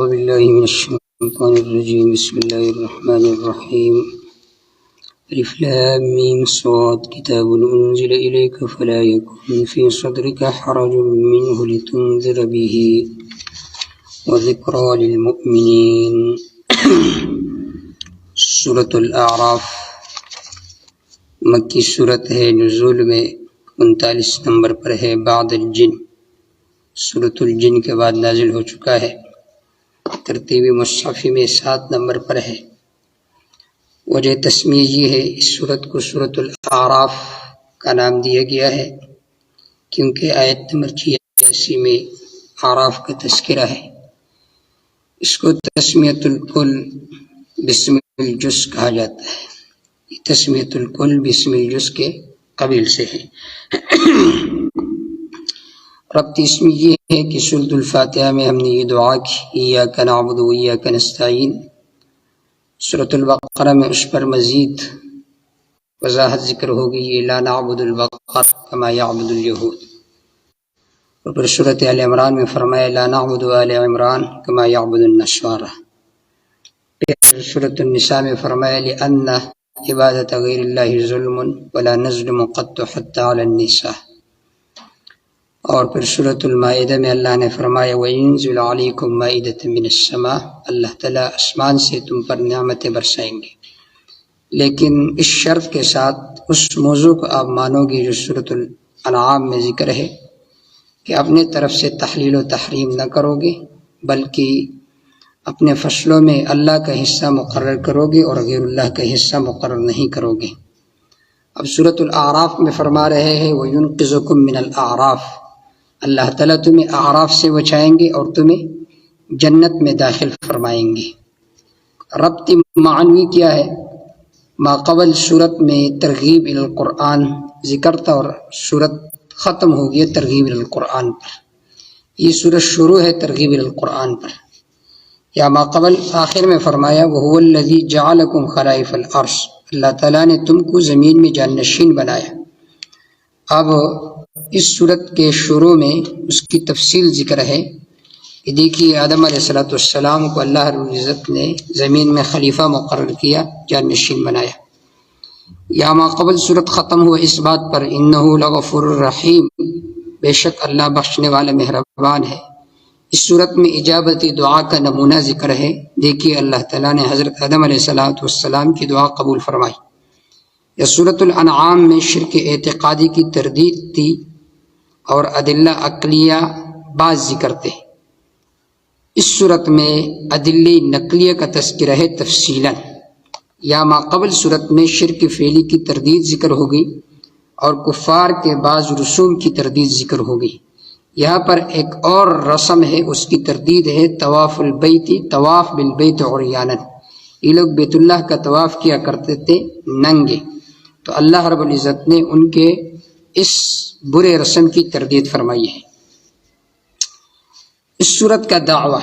أعوذ بالله من الشيطان الرجيم. بسم الله الرحمن الرحيم. الف لام ميم صاد كتاب أنزل إليك فلا يكن في صدرك حرج منه لتنذر به وذكرى للمؤمنين. سورة الاعراف مکی صورت ہے، نزول میں 39 نمبر پر ہے، بعد الجن. سورۃ الجن کے بعد نازل ہو چکا ہے. ترتیبی مصحف میں 7 نمبر پر ہے. وجہ تسمیہ یہ ہے اس صورت کو سورۃ الاعراف کا نام دیا گیا ہے کیونکہ آیت نمبر 86 میں اعراف کا تذکرہ ہے. اس کو تسمیۃ الکل بسم الجز کہا جاتا ہے. یہ تسمیۃ الکل بسم الجز کے قبیل سے ہے. ربط اس میں یہ ہے کہ سورۃ الفاتحہ میں ہم نے یہ دعا کی، ایاک نعبد و ایاک نستعین. سورۃ البقرہ میں اس پر مزید وضاحت ذکر ہوگی، یہ لا نعبد البقر کما یعبد الیہود. اور پھر سورۃ آل عمران میں فرمایا لا نعبد آل عمران کما یعبد النصارى. پھر سورۃ النساء میں فرمایا لأن عبادت غیر اللہ ظلم ولا نظلم قط حتى علی النساء. اور پھر سورۃ المائدہ میں اللہ نے فرمایا وَيُنزِلُ عَلَيْكُمْ مَائِدَةً مِّنَ السَّمَاءِ، اللہ تعالیٰ آسمان سے تم پر نعمتیں برسائیں گے، لیکن اس شرط کے ساتھ اس موضوع کو آپ مانو گے جو سورۃ الانعام میں ذکر ہے کہ اپنے طرف سے تحلیل و تحریم نہ کرو گے بلکہ اپنے فصلوں میں اللہ کا حصہ مقرر کرو گے اور غیر اللہ کا حصہ مقرر نہیں کرو گے. اب سورۃ الاعراف میں فرما رہے ہیں وَيُنْقِذُكُم مِّنَ الْأَعْرَافِ، اللہ تعالیٰ تمہیں اعراف سے بچائیں گے اور تمہیں جنت میں داخل فرمائیں گے. ربط معنوی کیا ہے؟ ما قبل صورت میں ترغیب الی القرآن ذکر تھا اور صورت ختم ہو گیا ترغیب الی القرآن پر. یہ صورت شروع ہے ترغیب الی القرآن پر. یا ما قبل آخر میں فرمایا وَهُوَ الَّذِي جَعَلَكُمْ خَلَائِفَ الْأَرْضِ، اللہ تعالیٰ نے تم کو زمین میں جانشین بنایا. اب اس صورت کے شروع میں اس کی تفصیل ذکر ہے کہ دیکھیے آدم علیہ السلام کو اللہ رب العزت نے زمین میں خلیفہ مقرر کیا، جانشین بنایا. یا ما قبل صورت ختم ہوا اس بات پر انہ لغفور الرحیم، بے شک اللہ بخشنے والا مہربان ہے. اس صورت میں اجابتی دعا کا نمونہ ذکر ہے. دیکھیے اللہ تعالیٰ نے حضرت آدم علیہ السلام کی دعا قبول فرمائی. یا سورۃ الانعام میں شرک اعتقادی کی تردید تھی اور ادلہ عقلیہ بعض ذکر تھے. اس صورت میں ادلہ نقلیہ کا تذکرہ ہے تفصیلاً. یا ما قبل صورت میں شرک فعلی کی تردید ذکر ہوگی اور کفار کے بعض رسوم کی تردید ذکر ہوگی. یہاں پر ایک اور رسم ہے، اس کی تردید ہے طواف البیت، طواف بالبیت عریانا. یہ لوگ بیت اللہ کا طواف کیا کرتے تھے ننگے، تو اللہ رب العزت نے ان کے اس برے رسم کی تردید فرمائی ہے. اس صورت کا دعویٰ،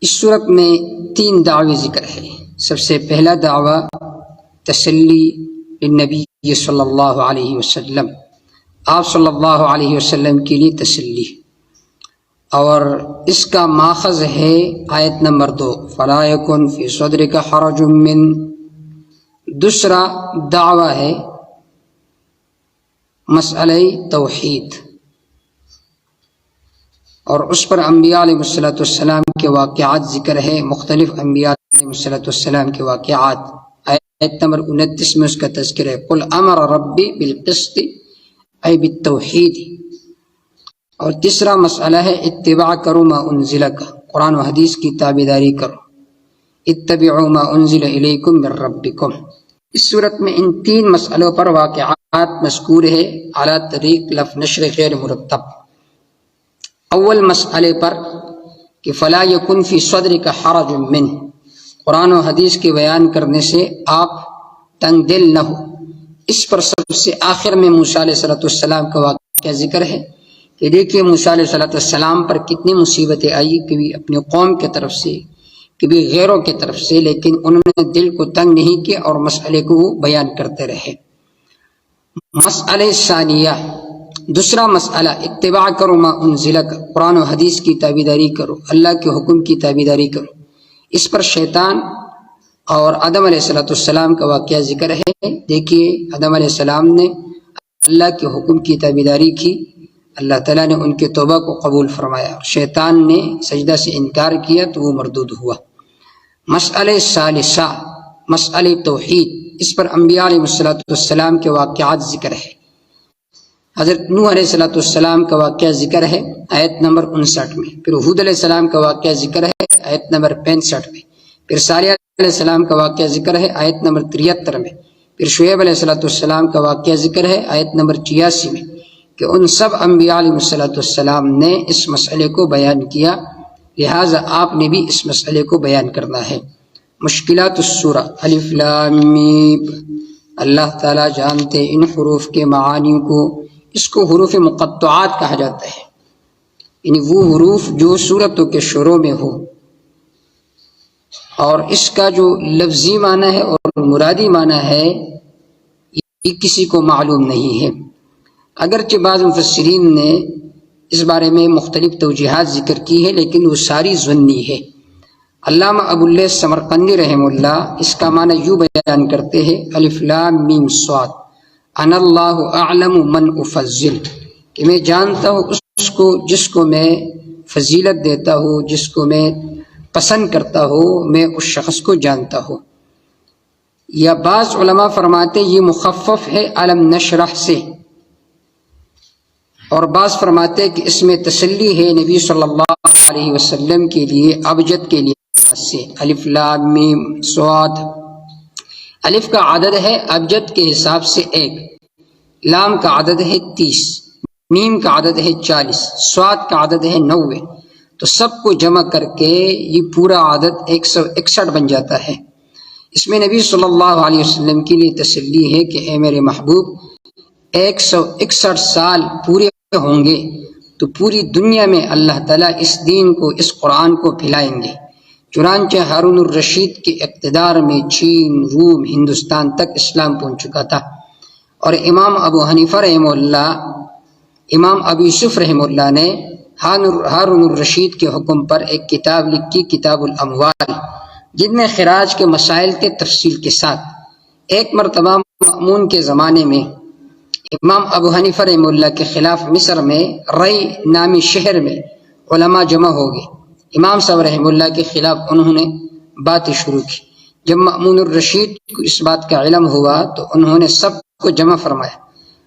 اس صورت میں 3 دعوے ذکر ہے. سب سے پہلا دعویٰ تسلی للنبی صلی اللہ علیہ وسلم، آپ صلی اللہ علیہ وسلم کے لیے تسلی، اور اس کا ماخذ ہے آیت نمبر 2 فَلَا يَكُنْ فِي صَدْرِكَ حَرَجٌ مِّن. دوسرا دعویٰ ہے مسئلہ توحید، اور اس پر انبیاء علیہ السلام کے واقعات ذکر ہے، مختلف انبیاء علیہ السلام کے واقعات. آیت نمبر 29 میں اس کا تذکر ہے قُلْ أَمَرَ رَبِّي بِالْقِسْطِ ای بالتوحید. اور تیسرا مسئلہ ہے اتباع کرو ما انزل کا، قرآن و حدیث کی تابعداری کرو، اتبعوا ما انزل الیکم من ربکم. اس صورت میں ان 3 مسئلوں پر واقعات مذکور ہے اعلیٰ طریق لفظ نشر غیر مرتب. اول مسئلے پر کہ فلا یکن فی صدرک حرج منہ، قرآن و حدیث کے بیان کرنے سے آپ تنگ دل نہ ہو. اس پر سب سے آخر میں موسیٰ علیہ السلام کا واقعہ ذکر ہے کہ دیکھیے موسیٰ علیہ السلام پر کتنی مصیبتیں آئی، کبھی اپنی قوم کی طرف سے کبھی غیروں کی طرف سے، لیکن انہوں نے دل کو تنگ نہیں کیا اور مسئلے کو وہ بیان کرتے رہے. مسئلہ ثانیہ دوسرا مسئلہ اتباع کرو ما انزلک، قرآن و حدیث کی تابعداری کرو، اللہ کے حکم کی تابعداری کرو۔ اس پر شیطان اور آدم علیہ السلام کا واقعہ ذکر ہے۔ دیکھیے آدم علیہ السلام نے اللہ کے حکم کی تابعداری کی، اللہ تعالیٰ نے ان کے توبہ کو قبول فرمایا، شیطان نے سجدہ سے انکار کیا تو وہ مردود ہوا۔ مسئلہ ثالثہ مسئلہ توحید، اس پر انبیاء علیہ السلام کے واقعات ذکر ہے۔ حضرت نوح علیہ السلام کا واقعہ ذکر ہے آیت نمبر 59 میں، پھر ہود علیہ السلام کا واقعہ ذکر ہے آیت نمبر 65 میں، پھر صالح علیہ السلام کا واقعہ ذکر ہے آیت نمبر 73 میں، پھر شعیب علیہ السلام کا واقعہ ذکر ہے آیت نمبر 86 میں، کہ ان سب انبیاء علیہ السلام نے اس مسئلے کو بیان کیا، لہٰذا آپ نے بھی اس مسئلے کو بیان کرنا ہے۔ مشکلات السورہ الف لام میم، اللہ تعالیٰ جانتے ان حروف کے معانی کو، اس کو حروف مقطعات کہا جاتا ہے، یعنی وہ حروف جو سورتوں کے شروع میں ہو، اور اس کا جو لفظی معنی ہے اور مرادی معنی ہے یہ کسی کو معلوم نہیں ہے۔ اگرچہ بعض مفسرین نے اس بارے میں مختلف توجیحات ذکر کی ہے، لیکن وہ ساری ظنی ہے۔ علامہ ابو اللیث سمرقندی رحمہ اللہ اس کا معنی یوں بیان کرتے ہیں، الف لام میم صاد انا اللہ اعلم من افضل، کہ میں جانتا ہوں اس کو جس کو میں فضیلت دیتا ہوں، جس کو میں پسند کرتا ہوں، میں اس شخص کو جانتا ہوں۔ یا بعض علماء فرماتے یہ مخفف ہے علم نشرح سے، اور بعض فرماتے کہ اس میں تسلی ہے نبی صلی اللہ علیہ وسلم کے لیے، ابجد کے لیے سے الف لام میم صاد۔ الف کا عدد ہے ابجد کے حساب سے 1، لام کا عدد ہے 30، میم کا عدد ہے 40، صاد کا عدد ہے 90، تو سب کو جمع کر کے یہ پورا عدد 161 بن جاتا ہے۔ اس میں نبی صلی اللہ علیہ وسلم کے لیے تسلی ہے کہ اے میرے محبوب 161 سال پورے ہوں گے تو پوری دنیا میں اللہ تعالیٰ اس دین کو، اس قرآن کو پھیلائیں گے۔ چنانچہ ہارون الرشید کے اقتدار میں چین، روم، ہندوستان تک اسلام پہنچ چکا تھا، اور امام ابو حنیفہ رحمہ اللہ، امام ابو یوسف رحمہ اللہ نے ہارون الرشید کے حکم پر ایک کتاب لکھی، کتاب الاموال، جن میں خراج کے مسائل کے تفصیل کے ساتھ۔ ایک مرتبہ مأمون کے زمانے میں امام ابو حنیفہ رحمہ اللہ کے خلاف مصر میں رئی نامی شہر میں علماء جمع ہو گئے۔ امام صاحب رحمہ اللہ کے خلاف انہوں نے باتیں شروع کی۔ جب مأمون الرشید کو اس بات کا علم ہوا تو انہوں نے سب کو جمع فرمایا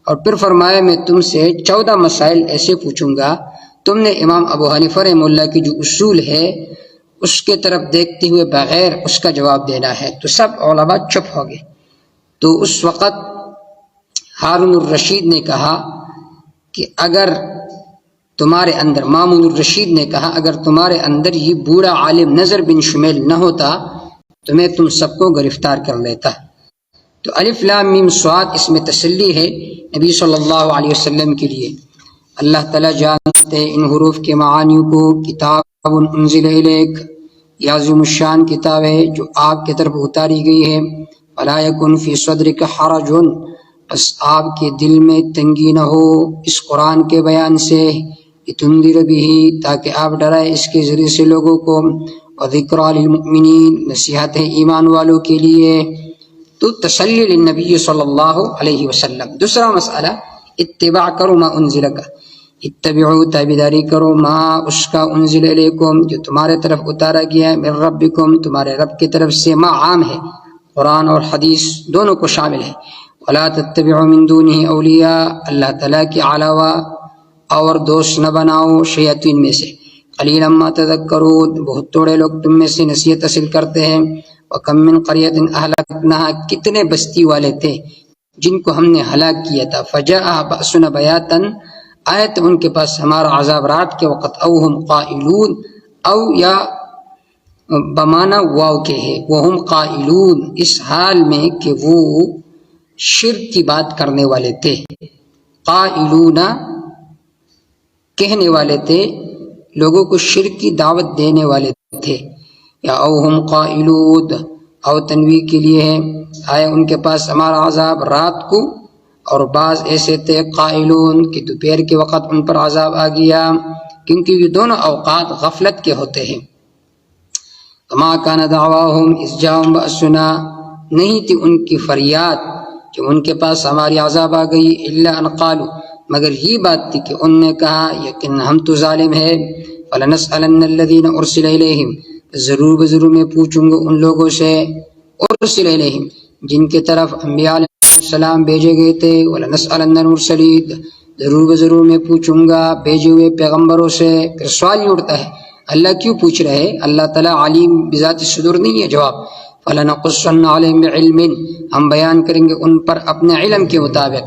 اور پھر فرمایا میں تم سے 14 مسائل ایسے پوچھوں گا، تم نے امام ابو حنیفہ رحمہ اللہ کی جو اصول ہے اس کے طرف دیکھتے ہوئے بغیر اس کا جواب دینا ہے۔ تو سب علماء چپ ہو گئے۔ تو اس وقت ہارون الرشید نے کہا کہ اگر تمہارے اندر، مامون الرشید نے کہا اگر تمہارے اندر یہ بوڑھا عالم نظر بن شمیل نہ ہوتا تو میں تم سب کو گرفتار کر لیتا۔ تو الف لام میم صاد اس میں تسلی ہے نبی صلی اللہ علیہ وسلم کے لیے۔ اللہ تعالیٰ جانتے ہیں ان حروف کے معانی کو۔ کتاب انزل الیک، یہ عظیم الشان کتاب ہے جو آپ کی طرف اتاری گئی ہے۔ ولا یکن فی صدرک حرج، بس آپ کے دل میں تنگی نہ ہو اس قرآن کے بیان سے، لتنذر بہ، تاکہ آپ ڈرائے اس کے ذریعے سے لوگوں کو، وذکریٰ للمؤمنین، نصیحت ہے ایمان والوں کے لیے۔ تو تسلی للنبی صلی اللہ علیہ وسلم۔ دوسرا مسئلہ اتباع کرو ما انزلک، اتبعو تابعداری کرو، ما اس کا، انزل الیکم جو تمہارے طرف اتارا گیا ہے، من ربکم تمہارے رب کی طرف سے۔ ما عام ہے، قرآن اور حدیث دونوں کو شامل ہے۔ ولا تتبعوا من دونہ اولیاء، اللہ تعالیٰ کے علاوہ اور دوست نہ بناؤ شیاطین میں سے۔ قلیلا ما تذکرون، بہت تھوڑے لوگ تم میں سے نصیحت حاصل کرتے ہیں۔ وکم من قریۃ اہلکناھا، کتنے بستی والے تھے جن کو ہم نے ہلاک کیا تھا۔ فجاء بأسنا بیاتا، آئے تو ان کے پاس ہمارا عذاب رات کے وقت، او ہم قائلون، او یا بمانا واو کے ہے، وہم قائلون، اس حال میں کہ وہ شرک کی بات کرنے والے تھے۔ قائلون کہنے والے تھے، لوگوں کو شرک کی دعوت دینے والے تھے۔ یا او ہم قائلون، او تنویع کے لیے ہے، آئے ان کے پاس ہمارا عذاب رات کو، اور بعض ایسے تھے قائلون کہ دوپہر کے وقت ان پر عذاب آ گیا، کیونکہ یہ دونوں اوقات غفلت کے ہوتے ہیں۔ وما کان دعواہم اذ جاءہم بأسنا، نہیں تھی ان کی فریاد کہ ان کے پاس ہماری عذاب آ گئی، الا ان قالوا، مگر یہ بات تھی کہ ان نے کہا یقین ہم تو ظالم ہے، فلنسألن الذین ارسل الیہم، ضرور بضرور میں پوچھوں گا ان لوگوں سے ارسل الیہم جن کی طرف انبیاء علیہ السلام بھیجے گئے تھے، ولنسألن المرسلین، ضرور بضرور میں پوچھوں گا بھیجے ہوئے پیغمبروں سے۔ پھر سوال یہ اٹھتا ہے اللہ کیوں پوچھ رہے؟ اللہ تعالیٰ علیم بذات الصدور نہیں ہے؟ جواب فَلَنَقُصَّنَّ عَلَيْهِمْ بِعِلْمٍ، ہم بیان کریں گے ان پر اپنے علم کے مطابق،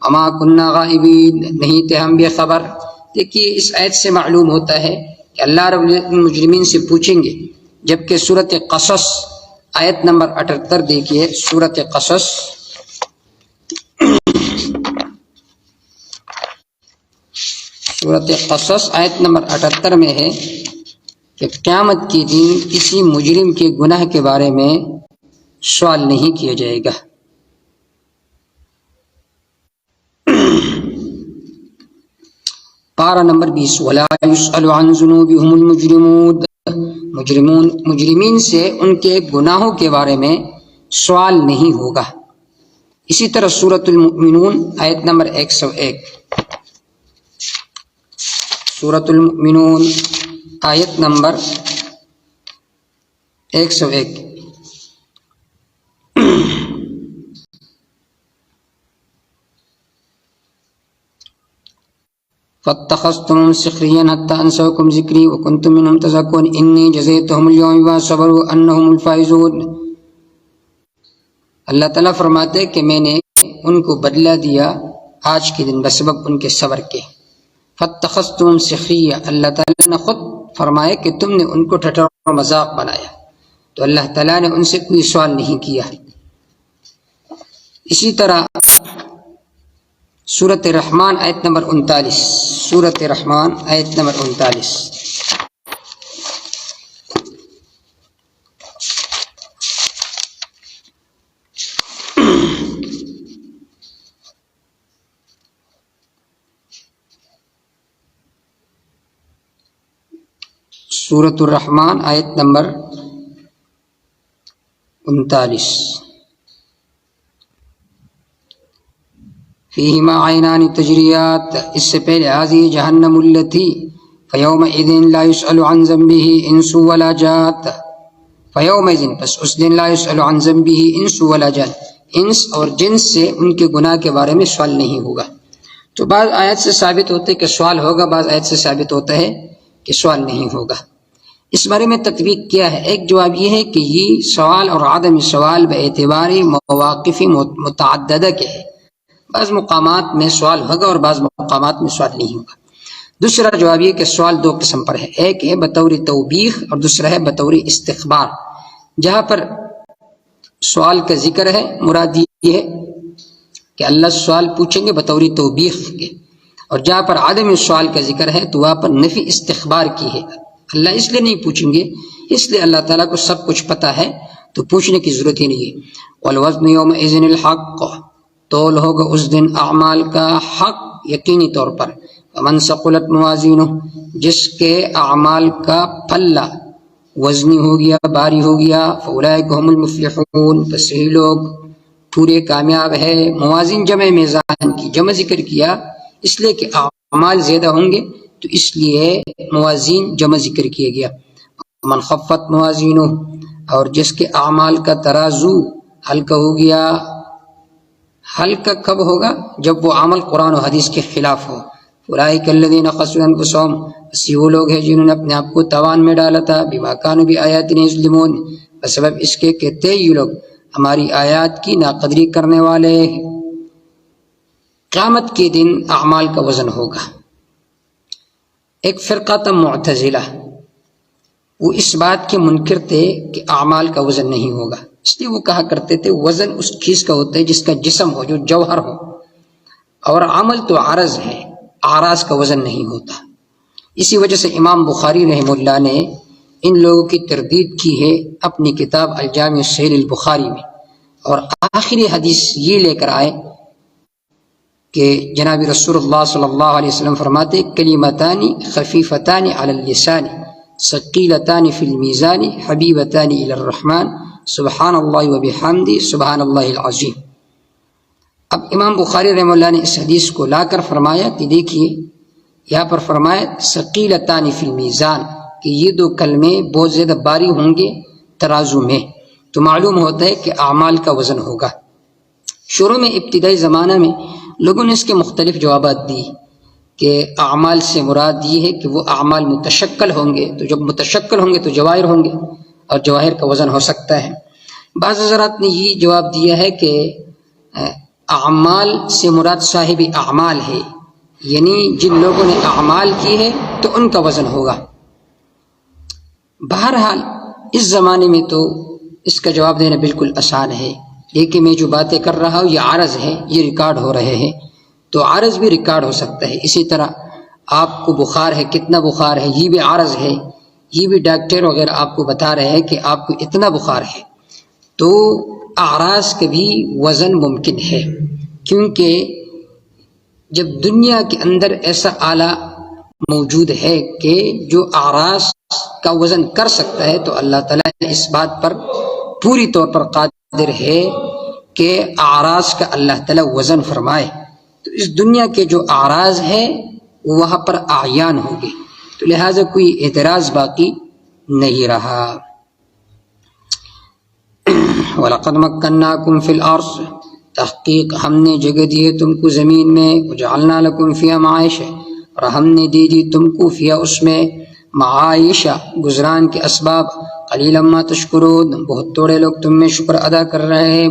وَمَا كُنَّا غَائِبِينَ، نہیں تھے ہم بے خبر۔ دیکھیے اس آیت سے معلوم ہوتا ہے کہ اللہ رب المجرمین سے پوچھیں گے، جبکہ سورۃ قصص آیت نمبر 78 دیکھیے، سورۃ قصص سورۃ قصص آیت نمبر 78 میں ہے کہ قیامت کے دن کسی مجرم کے گناہ کے بارے میں سوال نہیں کیا جائے گا۔ پارہ نمبر 20، وَلَا يُسْأَلُ عَنْ ذُنُوبِهُمُ الْمُجْرِمُونَ، مجرمین سے ان کے گناہوں کے بارے میں سوال نہیں ہوگا۔ اسی طرح سورۃ المؤمنون آیت نمبر 101، سورۃ المؤمنون آیت نمبر 101، فَاتَّخَذْتُمُوهُمْ سِخْرِيًّا حَتَّىٰ أَنسَوْكُمْ ذِكْرِي وَكُنْتُم مِّنْهُمْ تَضْحَكُونَ إِنِّي جَزَيْتُهُمُ الْيَوْمَ بِمَا صَبَرُوا أَنَّهُمُ الْفَائِزُونَ۔ اللہ تعالیٰ فرماتے کہ میں نے ان کو بدلہ دیا آج کے دن بسبب ان کے صبر کے۔ فَاتَّخَذْتُمُوهُمْ سِخْرِيًّا، اللہ تعالیٰ نے خود فرمایا کہ تم نے ان کو ٹھٹر اور مذاق بنایا، تو اللہ تعالیٰ نے ان سے کوئی سوال نہیں کیا۔ اسی طرح سورۃ رحمان آیت نمبر 39، سورۃ رحمان آیت نمبر 39، سورۃ الرحمان آیت نمبر 39، فیہما عینان تجریات، اس سے پہلے ہذہ جہنم التی فیومئذ لا یسأل عن ذنبہ انس ولا جات، فیومئذ، بس اس دن لا یسأل عن ذنبہ انس ولا جان، انس اور جنس سے ان کے گناہ کے بارے میں سوال نہیں ہوگا۔ تو بعض آیت سے ثابت ہوتے کہ سوال ہوگا، بعض آیت سے ثابت ہوتا ہے کہ سوال نہیں ہوگا۔ اس بارے میں تطبیق کیا ہے؟ ایک جواب یہ ہے کہ یہ سوال اور عدم سوال باعتبار مواقف متعددہ کے ہے، بعض مقامات میں سوال ہوگا اور بعض مقامات میں سوال نہیں ہوگا۔ دوسرا جواب یہ کہ سوال دو قسم پر ہے، ایک ہے بطور توبیخ اور دوسرا ہے بطور استخبار۔ جہاں پر سوال کا ذکر ہے مراد یہ ہے کہ اللہ سوال پوچھیں گے بطور توبیخ کے، اور جہاں پر عدم سوال کا ذکر ہے تو وہاں پر نفی استخبار کی ہے، اللہ اس لیے نہیں پوچھیں گے اس لیے اللہ تعالیٰ کو سب کچھ پتہ ہے تو پوچھنے کی ضرورت ہی نہیں ہے۔ والوزن یومئذ الحق، تول ہوگا اس دن اعمال کا حق یقینی طور پر۔ ومن ثقلت موازینہ، جس کے اعمال کا پلہ وزنی ہو گیا، باری ہو گیا، فاولئک هم المفلحون، بس یہی لوگ پورے کامیاب ہے۔ موازین جمع میزان کی، جمع ذکر کیا اس لیے کہ اعمال زیادہ ہوں گے تو اس لیے موازین جمع ذکر کیا گیا۔ من خفت موازینہ، اور جس کے اعمال کا ترازو ہلکا ہو گیا، ہلکا کب ہوگا؟ جب وہ عمل قرآن و حدیث کے خلاف ہو۔ اولئک الذین خسروا انفسهم، بس یہ وہ لوگ ہیں جنہوں نے اپنے آپ کو تاوان میں ڈالا تھا، بما کانوا بآیاتنا یظلمون، بسبب اس کے کہتے یہ لوگ ہماری آیات کی ناقدری کرنے والے۔ قیامت کے دن اعمال کا وزن ہوگا۔ ایک فرقہ تھا معتزلہ، وہ اس بات کے منکر تھے کہ اعمال کا وزن نہیں ہوگا، اس لیے وہ کہا کرتے تھے وزن اس چیز کا ہوتا ہے جس کا جسم ہو، جو جوہر ہو، اور عمل تو عرض ہے، اعراض کا وزن نہیں ہوتا۔ اسی وجہ سے امام بخاری رحمہ اللہ نے ان لوگوں کی تردید کی ہے اپنی کتاب الجامع الصحیح البخاری میں، اور آخری حدیث یہ لے کر آئے کہ جناب رسول اللہ صلی اللہ علیہ وسلم فرماتے کلمتان خفیفتان علی اللسان ثقیلتان فی المیزان حبیبتان الی الرحمن سبحان اللہ وبحمدہ سبحان اللہ العظیم۔ اب امام بخاری رحمہ اللہ نے اس حدیث کو لا کر فرمایا کہ دیکھیے یہاں پر فرمایا ثقیلتان فی المیزان کہ یہ دو کلمے بہت زیادہ باری ہوں گے ترازو میں، تو معلوم ہوتا ہے کہ اعمال کا وزن ہوگا۔ شروع میں ابتدائی زمانہ میں لوگوں نے اس کے مختلف جوابات دی کہ اعمال سے مراد یہ ہے کہ وہ اعمال متشکل ہوں گے، تو جب متشکل ہوں گے تو جواہر ہوں گے اور جواہر کا وزن ہو سکتا ہے۔ بعض حضرات نے یہ جواب دیا ہے کہ اعمال سے مراد صاحب اعمال ہے، یعنی جن لوگوں نے اعمال کی ہے تو ان کا وزن ہوگا۔ بہرحال اس زمانے میں تو اس کا جواب دینا بالکل آسان ہے، لیکن میں جو باتیں کر رہا ہوں یہ عرض ہے، یہ ریکارڈ ہو رہے ہیں، تو عرض بھی ریکارڈ ہو سکتا ہے۔ اسی طرح آپ کو بخار ہے، کتنا بخار ہے، یہ بھی عرض ہے، یہ بھی ڈاکٹر وغیرہ آپ کو بتا رہے ہیں کہ آپ کو اتنا بخار ہے، تو اعراض کا بھی وزن ممکن ہے، کیونکہ جب دنیا کے اندر ایسا آلہ موجود ہے کہ جو اعراض کا وزن کر سکتا ہے، تو اللہ تعالیٰ اس بات پر پوری طور پر قادر ہے کہ اعراض کا اللہ تعالیٰ وزن فرمائے۔ تو اس دنیا کے جو اعراض ہے وہ وہاں پر اعیان ہوں گے، تو لہٰذا کوئی اعتراض باقی نہیں رہا۔ وَلَقَدْ مَكَّنَّاكُمْ فِي الْأَرْضِ تحقیق ہم نے جگہ دی ہے تم کو زمین میں، وَجَعَلْنَا لَكُمْ فِيهَا مَعَائِشَ اور ہم نے دے دی تم کو فیا اس میں معائشہ گزران کے اسباب، قلیلا ما تشکرون بہت تھوڑے لوگ تم میں شکر ادا کر رہے ہیں۔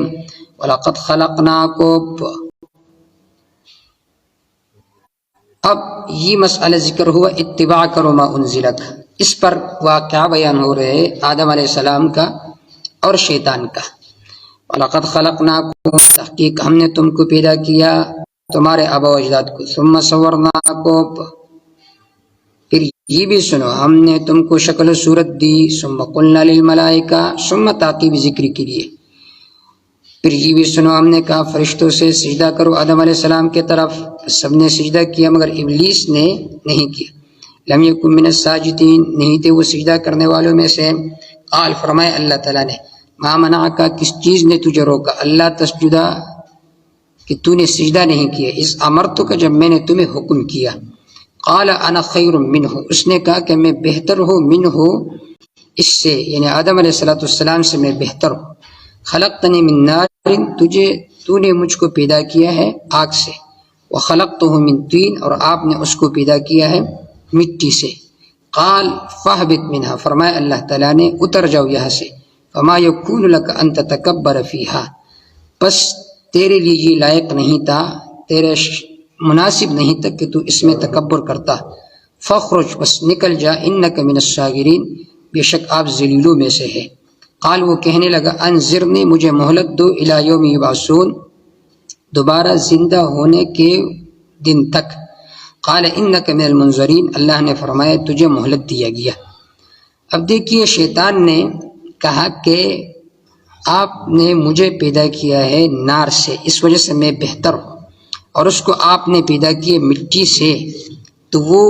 وَلَقَدْ خَلَقْنَاكُمْ اب یہ مسئلہ ذکر ہوا اتباع کرو ما انزلک، اس پر واقعہ بیان ہو رہے آدم علیہ السلام کا اور شیطان کا۔ وَلَقَدْ خَلَقْنَاكُمْ تحقیق ہم نے تم کو پیدا کیا تمہارے آبا و اجداد کو، ثم صورناکم پھر یہ بھی سنو ہم نے تم کو شکل و صورت دی، ثم قلنا للملائکہ ثم تاکید ذکر کے لیے، پھر یہ بھی سنو ہم نے کہا فرشتوں سے سجدہ کرو آدم علیہ السلام کے طرف، سب نے سجدہ کیا مگر ابلیس نے نہیں کیا۔ لم یکن من الساجدین نہیں تھے وہ سجدہ کرنے والوں میں سے۔ قال فرمائے اللہ تعالیٰ نے ما منعک کس چیز نے تجھے روکا، اللہ تسجدہ کہ تو نے سجدہ نہیں کیا، اس امرتک جب میں نے تمہیں حکم کیا۔ قال انا خیر منہ اس نے کہا کہ میں بہتر ہوں، منہ اس سے یعنی آدم علیہ السلام سے میں بہتر ہوں۔ خلقتنی من نار تو نے مجھ کو پیدا کیا ہے آگ سے، وخلقتہ من طین اور آپ نے اس کو پیدا کیا ہے مٹی سے۔ قال فاہبط منہا فرمایا اللہ تعالیٰ نے اتر جاؤ یہاں سے، فما یکون لک ان تتکبر فیہا پس تیرے لیے یہ لائق نہیں تھا، تیرے مناسب نہیں تھا کہ تو اس میں تکبر کرتا۔ فخرج بس نکل جا، انک من الصاغرین بے شک آپ ذلیلوں میں سے ہے۔ قال وہ کہنے لگا انظرنی مجھے مہلت دو الی یوم یبعثون دوبارہ زندہ ہونے کے دن تک۔ قال انک من المنظرین اللہ نے فرمایا تجھے مہلت دیا گیا۔ اب دیکھیے شیطان نے کہا کہ آپ نے مجھے پیدا کیا ہے نار سے، اس وجہ سے میں بہتر ہوں، اور اس کو آپ نے پیدا کیا مٹی سے تو وہ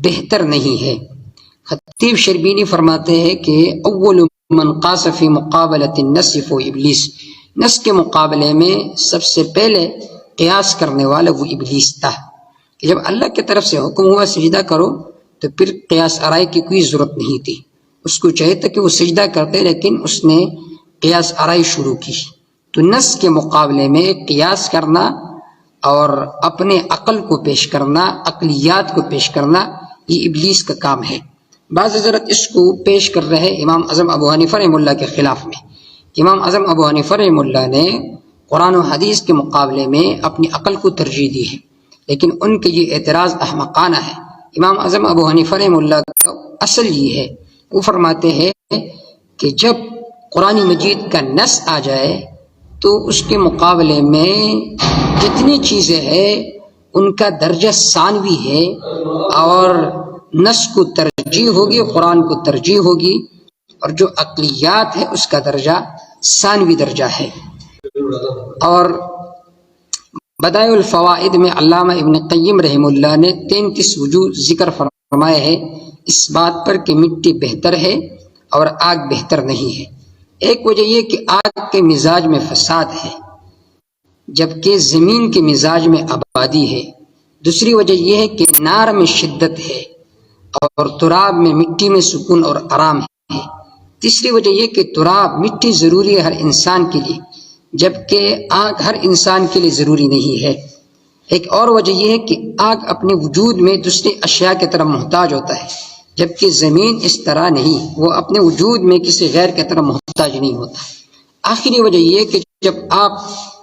بہتر نہیں ہے۔ خطیب شربینی فرماتے ہیں کہ اول من قاس فی مقابلۃ النص فو ابلیس، نص کے مقابلے میں سب سے پہلے قیاس کرنے والا وہ ابلیس تھا، کہ جب اللہ کی طرف سے حکم ہوا سجدہ کرو تو پھر قیاس آرائی کی کوئی ضرورت نہیں تھی، اس کو چاہیے تھا کہ وہ سجدہ کرتے، لیکن اس نے قیاس آرائی شروع کی۔ تو نص کے مقابلے میں قیاس کرنا اور اپنے عقل کو پیش کرنا، عقلیات کو پیش کرنا، یہ ابلیس کا کام ہے۔ بعض حضرت اس کو پیش کر رہے امام اعظم ابو حنیفہ رحمہ اللہ کے خلاف میں۔ امام اعظم ابو حنیفہ رحمہ اللہ نے قرآن و حدیث کے مقابلے میں اپنی عقل کو ترجیح دی ہے، لیکن ان کے یہ اعتراض احمقانہ ہے۔ امام اعظم ابو حنیفہ رحمہ اللہ کا اصل یہ ہے، وہ فرماتے ہیں کہ جب قرآن مجید کا نص آ جائے تو اس کے مقابلے میں جتنی چیزیں ہیں ان کا درجہ ثانوی ہے، اور نص کو ترجیح ہوگی، قرآن کو ترجیح ہوگی، اور جو عقلیات ہے اس کا درجہ ثانوی درجہ ہے۔ اور بدائع الفوائد میں علامہ ابن قیم رحمہ اللہ نے 33 وجوہ ذکر فرمائے ہیں اس بات پر کہ مٹی بہتر ہے اور آگ بہتر نہیں ہے۔ ایک وجہ یہ کہ آگ کے مزاج میں فساد ہے جبکہ زمین کے مزاج میں آبادی ہے۔ دوسری وجہ یہ ہے کہ نار میں شدت ہے اور تراب میں مٹی میں سکون اور آرام ہے۔ تیسری وجہ یہ کہ تراب مٹی ضروری ہے ہر انسان کے لیے جبکہ آگ ہر انسان کے لیے ضروری نہیں ہے۔ ایک اور وجہ یہ ہے کہ آگ اپنے وجود میں دوسری اشیاء کی طرف محتاج ہوتا ہے جبکہ زمین اس طرح نہیں، وہ اپنے وجود میں کسی غیر کی طرف محتاج نہیں ہوتا۔ آخری وجہ یہ ہے کہ جب آپ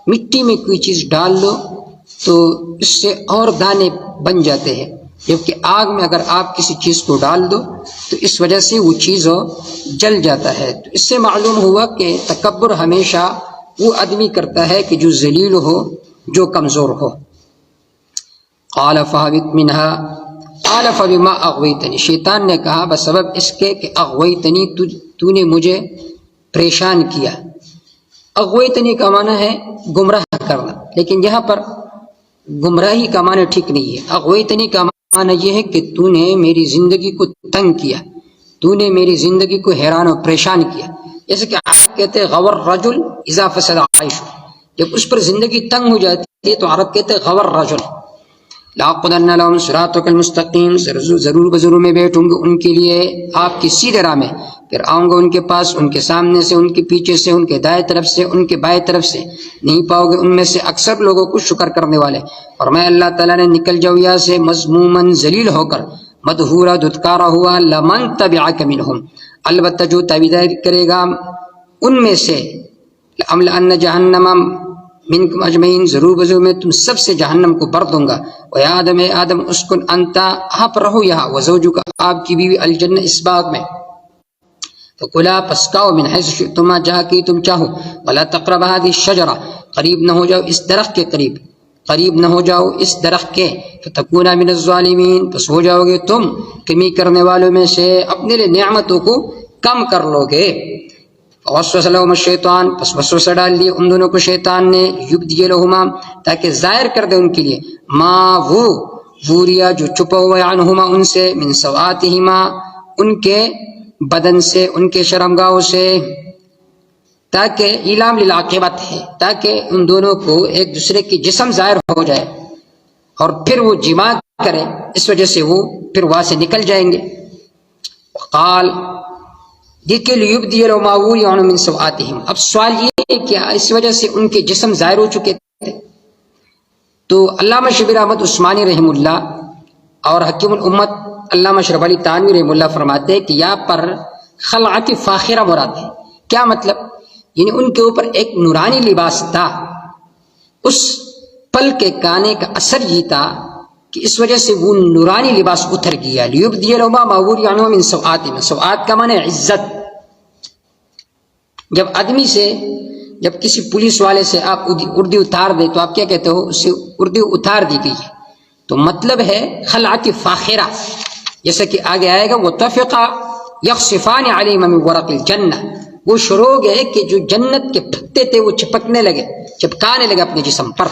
مٹی میں کوئی چیز ڈال دو تو اس سے اور دانے بن جاتے ہیں، جبکہ آگ میں اگر آپ کسی چیز کو ڈال دو تو اس وجہ سے وہ چیز جل جاتا ہے۔ تو اس سے معلوم ہوا کہ تکبر ہمیشہ وہ آدمی کرتا ہے کہ جو ذلیل ہو، جو کمزور ہو۔ قال فاہبط منها قال فبما اغویتنی، شیطان نے کہا بسبب اس کے کہ اغویتنی، تو نے مجھے پریشان کیا۔ اغویتنی کا معنی ہے گمراہ کرنا، لیکن یہاں پر گمراہی کا معنی ٹھیک نہیں ہے۔ اغویتنی کا معنی یہ ہے کہ تو نے میری زندگی کو تنگ کیا، تو نے میری زندگی کو حیران و پریشان کیا۔ جیسے کہ عرب کہتے ہیں غور رجل اذا فسد عیش، جب اس پر زندگی تنگ ہو جاتی ہے تو عرب کہتے ہیں غور رجل۔ لاقدن لهم صراطک المستقیم، ضرور میں بیٹھوں گا ان کے لیے آپ کی سیدھے راہ میں، پھر آؤں گا ان کے پاس، ان کے سامنے سے، ان کے پیچھے سے، ان کے دائیں طرف سے، ان کے بائیں طرف سے، نہیں پاؤ گے ان میں سے اکثر لوگوں کو شکر کرنے والے۔ اور میں اللہ تعالیٰ نے نکل جاؤ یہاں سے مذموماً ذلیل ہو کر، مدحورا دھتکارا ہوا، لمن تبعک منہم، البتہ جو تابعداری کرے گا ان میں سے، لأملأن جہنم منکم اجمعین، ضرور میں تم سب سے جہنم کو بھر دوں گا۔ ویا آدم، اے آدم، اسکن انتا، آپ رہو یہاں، وزوجک، آپ کی بیوی، الجنہ، اس باغ میں، فکلا، پس کھاؤ، من حیث شئتما، جہاں کی تم چاہو، ولا تقربا هذه الشجرہ، قریب نہ ہو جاؤ اس درخت کے، قریب نہ ہو جاؤ اس درخت کے، فتکونا من الظالمین، پس ہو جاؤ گے تم کمی کرنے والوں میں سے، اپنے لیے نعمتوں کو کم کر لو گے۔ وسوس لهما الشیطان، پس وسوسہ ڈال دیے ان دونوں کو شیطان نے، یبدی لهما، تاکہ ظاہر کر دے ان کے لیے، ما وہ بوریا جو چھپا ہوا عنہما ان سے، من سوآتہما، ان کے بدن سے، ان کے شرمگاہوں سے، تاکہ اعلام للعاقبت ہے، تاکہ ان دونوں کو ایک دوسرے کی جسم ظاہر ہو جائے اور پھر وہ جماع کرے، اس وجہ سے وہ پھر وہاں سے نکل جائیں گے۔ وقال دیکھے لیبدی لہما ما وریا من سوآتہم، اب سوال یہ ہے کہ اس وجہ سے ان کے جسم ظاہر ہو چکے تھے۔ تو علامہ شبیر احمد عثمانی رحم اللہ اور حکیم الامت علامہ اشرف علی تھانوی رحم اللہ فرماتے ہیں کہ یہاں پر خلعت فاخرہ مراد ہے۔ کیا مطلب؟ یعنی ان کے اوپر ایک نورانی لباس تھا، اس پل کے کانے کا اثر یہ تھا کہ اس وجہ سے وہ نورانی لباس اتر گیا۔ لیبدی لہما ما وریا من سوآتہم، سوآت کا معنی عزت۔ جب آدمی سے، جب کسی پولیس والے سے آپ اردو اتار دیں تو آپ کیا کہتے ہو؟ اس سے اردو اتار دی گئی ہے، تو مطلب ہے خلعت فاخرہ، جیسا کہ آگے آئے گا، وطفقا یخصفان علیہما من ورق الجنہ، وہ شروع گئے کہ جو جنت کے پتے تھے وہ چپکنے لگے، چپکانے لگے اپنے جسم پر،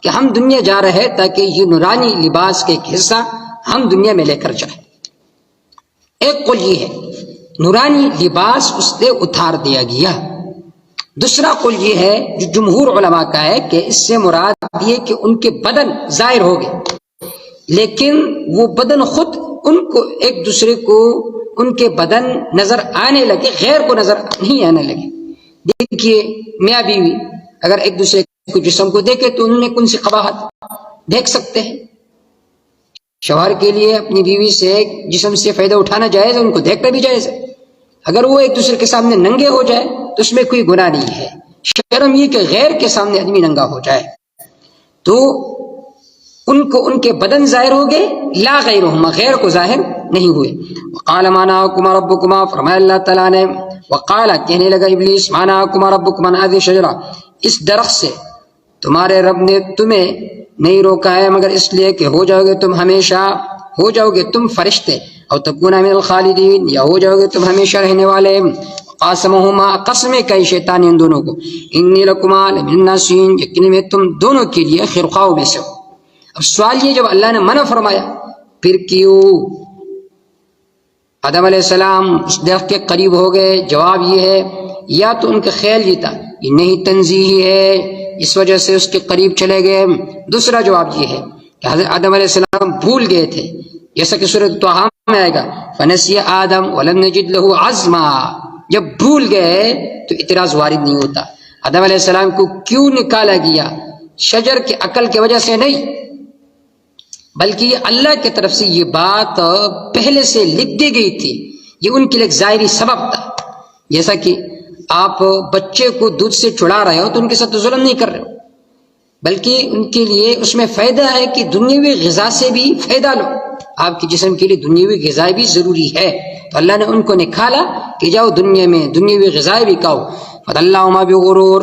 کہ ہم دنیا جا رہے ہیں تاکہ یہ نورانی لباس کے ایک حصہ ہم دنیا میں لے کر جائیں۔ ایک قول یہ ہے نورانی لباس اس سے اتار دیا گیا۔ دوسرا قول یہ ہے جو جمہور علماء کا ہے کہ اس سے مراد یہ کہ ان کے بدن ظاہر ہو گئے، لیکن وہ بدن خود ان کو ایک دوسرے کو ان کے بدن نظر آنے لگے، غیر کو نظر نہیں آنے لگے۔ دیکھیے میاں بیوی اگر ایک دوسرے کو جسم کو دیکھے تو انہوں نے کون سی قباحت دیکھ سکتے ہیں۔ شوہر کے لیے اپنی بیوی سے جسم سے فائدہ اٹھانا جائز ہے، ان کو دیکھنا بھی جائز ہے۔ اگر وہ ایک دوسرے کے سامنے ننگے ہو جائے تو اس میں کوئی گناہ نہیں ہے۔ شرم یہ کہ غیر کے سامنے آدمی ننگا ہو جائے تو ان کو ان کے بدن ظاہر ہو گئے، لا غیرہما، غیر کو ظاہر نہیں ہوئے۔ وقال ما نهاكما ربكما، فرمایا اللہ تعالیٰ نے، وقال کہنے لگا ابلیس، ما نهاكما ربكما عن هذه الشجرة، اس درخت سے تمہارے رب نے تمہیں نہیں روکا ہے مگر اس لیے کہ ہو جاؤ گے تم ہمیشہ، ہو جاؤ گے تم فرشتے، اور تکونا من الخالدین، یا ہو جاؤ گے تم ہمیشہ رہنے والے۔ قاسمہما قسمیں کئی شیطان ان دونوں کو انی لکما لمن الناسین یقین میں تم دونوں کے لیے خیرخواہوں میں سے ہو. اب سوال یہ جب اللہ نے منع فرمایا پھر کیوں آدم علیہ السلام اس درخت کے قریب ہو گئے؟ جواب یہ ہے یا تو ان کا خیال یہ تھا یہ نہیں تنزیہی ہے اس وجہ سے اس کے قریب چلے گئے. دوسرا جواب یہ ہے کہ حضرت آدم علیہ السلام بھول گئے تھے جیسا کہ سورۃ طٰہٰ میں آئے گا فنسی آدم ولم نجد له عزما. جب بھول گئے تو اعتراض وارد نہیں ہوتا. آدم علیہ السلام کو کیوں نکالا گیا؟ شجر کے عقل کی وجہ سے نہیں بلکہ یہ اللہ کی طرف سے یہ بات پہلے سے لکھ دی گئی تھی. یہ ان کے لیے ایک ظاہری سبب تھا. جیسا کہ آپ بچے کو دودھ سے چڑھا رہے ہو تو ان کے ساتھ تو ظلم نہیں کر رہے ہو بلکہ ان کے لیے اس میں فائدہ ہے کہ دنیاوی غذا سے بھی فائدہ لو. آپ کے جسم کے لیے دنیاوی غذا بھی ضروری ہے تو اللہ نے ان کو نکالا کہ جاؤ دنیا میں دنیاوی غذا بھی کھاؤ. فَدَلَّاهُمَا بِغُرُورٍ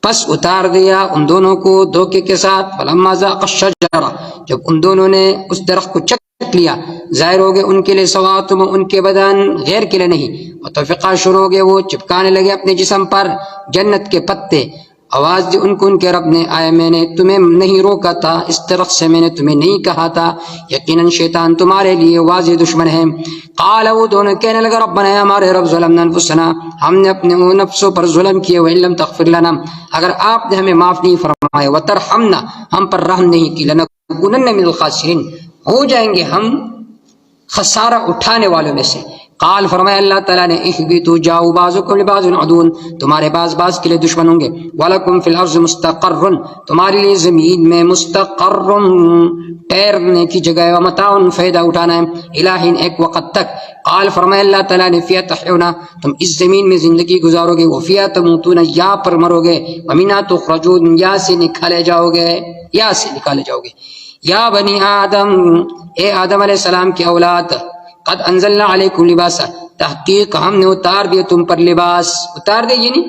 پس اتار دیا ان دونوں کو دھوکے کے ساتھ. فَلَمَّا ذَاقَا الشَّجَرَةَ جب ان دونوں نے اس درخت کو چکھ لیا ظاہر ہو گئے ان کے لیے سواتہما ان کے بدن غیر کے لیے نہیں. وَطَفِقَا شروع ہو گئے وہ چپکانے لگے اپنے جسم پر جنت کے پتے. آواز دی ان کو ان کے رب نے آیا میں نے تمہیں نہیں روکا تھا اس درخت سے میں نے تمہیں نہیں کہا تھا یقیناً شیطان تمہارے لیے واضح دشمن ہے. قال وہ دونوں کہنے لگا ربنا اے ہمارے رب ظلمنا انفسنا ہم نے اپنے نفسوں پر ظلم کیے وان لم تغفر لنا اگر آپ نے ہمیں معاف نہیں فرمایا وترحمنا ہم پر رحم نہیں کی لنکونن من الخاسرین ہو جائیں گے ہم خسارہ اٹھانے والوں میں سے. قال فرمایا اللہ تعالیٰ نے اہبطوا جاؤ بعضکم لبعض عدو تمہارے بعض کے لیے دشمن ہوں گے. ولکم فی الارض مستقر تمہارے لیے زمین میں مستقر ٹھہرنے کی جگہ ہے ومتاع فائدہ اٹھانا ہے الہین ایک وقت تک. قال فرمایا اللہ تعالیٰ نے فیہا تحیون تم اس زمین میں زندگی گزارو گے وفیہا تموتون یا پر مرو گے ومنہا تخرجون یا سے نکالے جاؤ گے. یا بنی آدم اے آدم علیہ السلام کی اولاد قد انزلنا علیکم لباسا تحقیق ہم نے اتار دیے تم پر لباس. اتار دے یعنی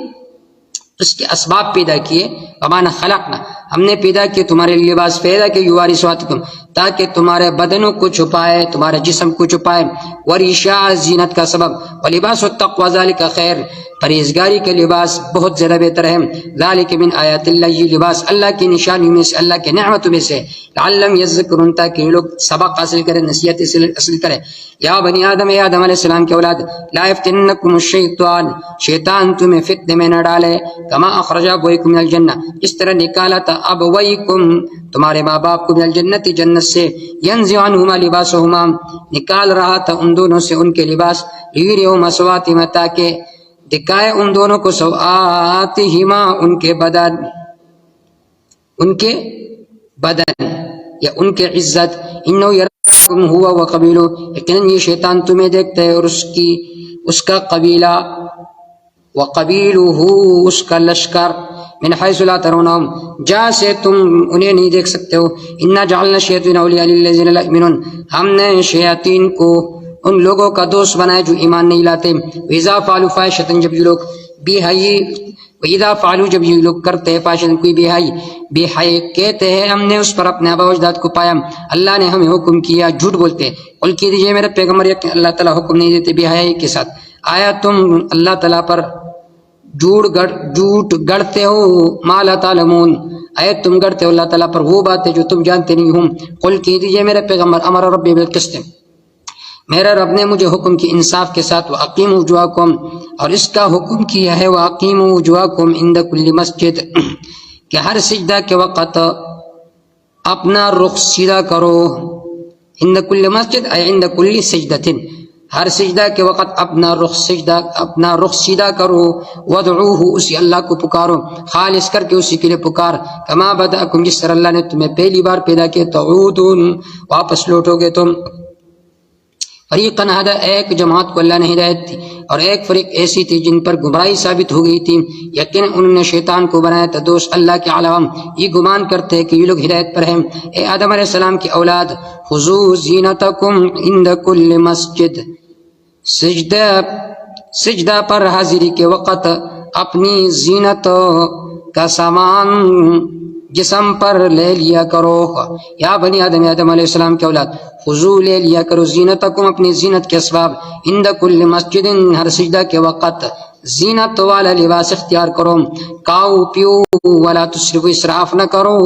اس کے اسباب پیدا کیے وما خلقنا ہم نے پیدا کیے تمہارے لباس پیدا کیے یواری سواتکم تاکہ تمہارے بدنوں کو چھپائے تمہارے جسم کو چھپائے. ورشا زینت کا سبب ولباس التقوی ذالک خیر پرہیزگاری کا لباس بہت زیادہ بہتر ہے. ذالک من آیات اللہ یہ لباس اللہ کی نشانیوں میں سے اللہ کے نعمتوں میں سے لعلہم یذکرون تاکہ یہ لوگ سبق حاصل کریں نصیحت حاصل کریں. یا بنی آدم اے آدم علیہ السلام کے اولاد لا یفتننکم الشیطان شیطان تمہیں فتنے میں نہ ڈالے کما اخرج ابویکم من الجنہ اس طرح نکالا تھا ابویکم تمہارے ماں باپ کو من الجنت جنت سے ینزع عنہما لباسہما نکال رہا تھا ان دونوں سے ان کے لباس لیریہما سواتہما تاکہ دکھائے ان دونوں کو سوآتہما ان کے بدن یا ان کے عزت. انہو یراکم ہوا وقبیلو یقیناً یہ شیطان تمہیں دیکھتا ہے اور اس کا قبیلہ وقبیلہ اس کا لشکر من حیث لا ترونہم جہاں سے تم انہیں نہیں دیکھ سکتے ہو. انا جعلنا الشیاطین اولیاء للذین لا یؤمنون ہم نے شیاطین کو ان لوگوں کا دوست بنائے جو ایمان نہیں لاتے. وَإِذَا فَعَلُوا فَاحِشَةً جب یہ لوگ بے حیائی وَإِذَا فَعَلُوا جب یہ لوگ کرتے ہیں فَاحِشَةً کوئی بے حیائی کہتے ہیں ہم نے اس پر اپنے آبا و اجداد کو پایا اللہ نے ہمیں حکم کیا جھوٹ بولتے ہیں. قل کہہ دیجئے میرے پیغمبر اللہ تعالیٰ حکم نہیں دیتے بے حیائی کے ساتھ. آیا تم اللہ تعالیٰ پر جھوٹ گڑتے ہو ما لا تعلمون آیا تم گڑتے ہو اللہ تعالیٰ پر وہ باتیں جو تم جانتے نہیں ہوں. قل کہہ دیجئے میرے پیغمبر امر ربی بالقسط میرا رب نے مجھے حکم کی انصاف کے ساتھ وَأَقِيمُوا وُجُوهَكُمْ اور اس کا حکم کیا ہے وَأَقِيمُوا وُجُوهَكُمْ عِنْدَ كُلِّ مسجد کہ ہر سجدہ کے وقت اپنا رخ سیدھا کرو. عند كل مسجد اے عند كل سجدۃ ہر سجدہ کے وقت اپنا رخ سیدھا کرو. وَادْعُوهُ اسی اللہ کو پکارو خالص کر کے اسی کے لیے پکار. كما بدأكم جس طرح اللہ نے تمہیں پہلی بار پیدا کیا تعودون واپس لوٹو گے تم. فریقاً ہدی ایک جماعت کو اللہ نے ہدایت دی اور ایک فریق ایسی تھی جن پر گمراہی ثابت ہو گئی تھی. یقیناً انہوں نے شیطان کو بنایا تھا دوست اللہ کے علاوہ یہ گمان کرتے کہ یہ لوگ ہدایت پر ہیں. اے آدم علیہ السلام کی اولاد خذوا زینتکم عند کل مسجد سجدہ پر حاضری کے وقت اپنی زینت کا سامان جسم پر لے لیا کرو. یا بنی آدم آدم علیہ السلام کے اولاد خضو لے لیا کرو زینتکم اپنی زینت کے اسباب عند کل مسجد ہر سجدہ کے وقت زینت والا لباس اختیار کرو. کاؤ پیو ولا تسرفوا اسراف نہ کرو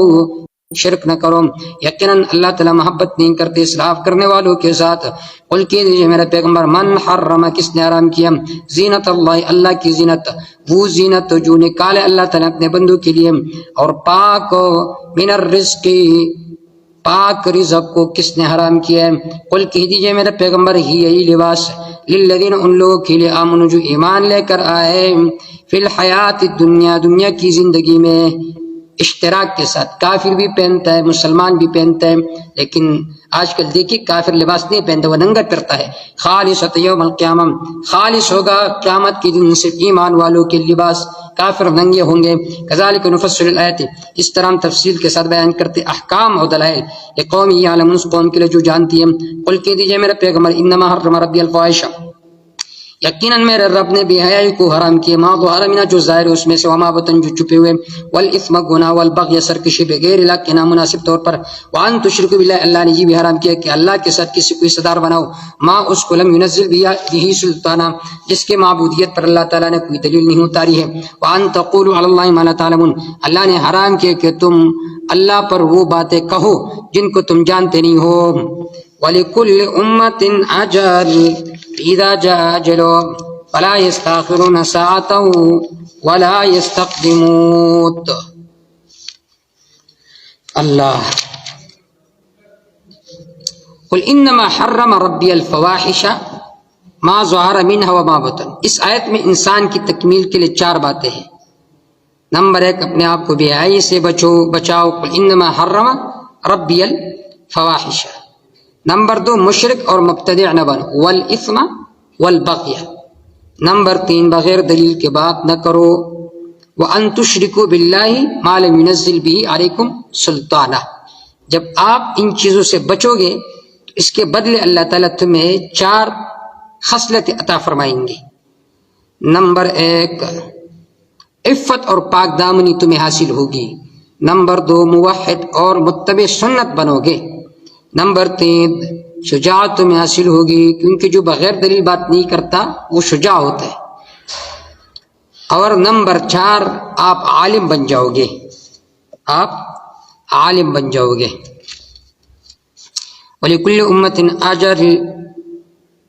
شرک نہ کرو. یقیناً اللہ تعالیٰ محبت نہیں کرتے اسراف کرنے والوں کے ساتھ. قل کہہ دیجیے میرے پیغمبر من حرم کس نے حرام کیا زینت اللہ اللہ کی زینت وہ زینت جو نکالے اللہ تعالیٰ اپنے بندوں کے لیے اور پاک من الرزق پاک رزق کو کس نے حرام کیا ہے. قل کہہ دیجیے میرے پیغمبر ہی یہی لباس للذین ان لوگوں کے لیے آمنوا جو ایمان لے کر آئے فی الحیات الدنیا دنیا کی زندگی میں اشتراک کے ساتھ. کافر بھی پہنتا ہے مسلمان بھی پہنتا ہے لیکن آج کل دیکھیے کافر لباس نہیں پہنتا وہ ننگا پھرتا ہے. خالصۃ یوم القیامہ خالص ہوگا قیامت کے دن صرف ایمان والوں کے لباس کافر ننگے ہوں گے. کذالک نفصل الآیات اس طرح ہم تفصیل کے ساتھ بیان کرتے احکام اور دلائل لقوم یعلمون قوم کے لیے جو جانتی ہے. قل کہہ دیجیے میرے پیغمبر انما حرم ربی الفواحش یقیناً میرے رب نے بے حیائی کو حرام کیا ما ظہر منہا جو ظاہر ہے اس میں سے وما بطن جو چھپے ہوئے والاثم گناہ والبغی سرکشی بغیر الحق کے نامناسب طور پر وان تشرکوا باللہ اللہ نے یہ بھی حرام کیا کہ اللہ کے ساتھ کسی کو حصہ دار بناؤ ما اس کو لم ينزل به سلطانہ جس کے معبودیت پر اللہ تعالیٰ نے کوئی دلیل نہیں اتاری ہے. وان تقولوا علی اللہ ما لا تعلمون اللہ نے حرام کیا کہ تم اللہ پر وہ باتیں کہو جن کو تم جانتے نہیں ہو. وَلِكُلِّ أُمَّةٍ أَجَلٌ إِذَا جَاءَ أَجَلُهُمْ فَلَا يَسْتَأْخِرُونَ سَاعَةً وَلَا يَسْتَقْدِمُونَ. اللہ قُلْ إِنَّمَا حَرَّمَ رَبِّيَ الْفَوَاحِشَ مَا ظَهَرَ مِنْهَا وَمَا بَطَنَ. اس آیت میں انسان کی تکمیل کے لیے 4 باتیں ہیں. نمبر 1 اپنے آپ کو بے حیائی سے بچاؤ. قُلْ إِنَّمَا حَرَّمَ رَبِّيَ الْفَوَاحِشَ. نمبر 2 مشرک اور مبتدع نہ بنو والاثم والبغی. نمبر 3 بغیر دلیل کے بات نہ کرو. وان تشرکوا باللہ ما لم ينزل به علیکم سلطانہ. جب آپ ان چیزوں سے بچو گے تو اس کے بدلے اللہ تعالیٰ تمہیں 4 خصلتیں عطا فرمائیں گے. نمبر 1 عفت اور پاک دامنی تمہیں حاصل ہوگی. نمبر 2 موحد اور متبع سنت بنو گے. نمبر 3 شجاعت تمہیں حاصل ہوگی کیونکہ جو بغیر دلیل بات نہیں کرتا وہ شجاع ہوتا ہے. اور نمبر 4 آپ عالم بن جاؤ گے. آپ عالم بن جاؤ گے. وَلِكُلِّ أُمَّةٍ أَجَلٌ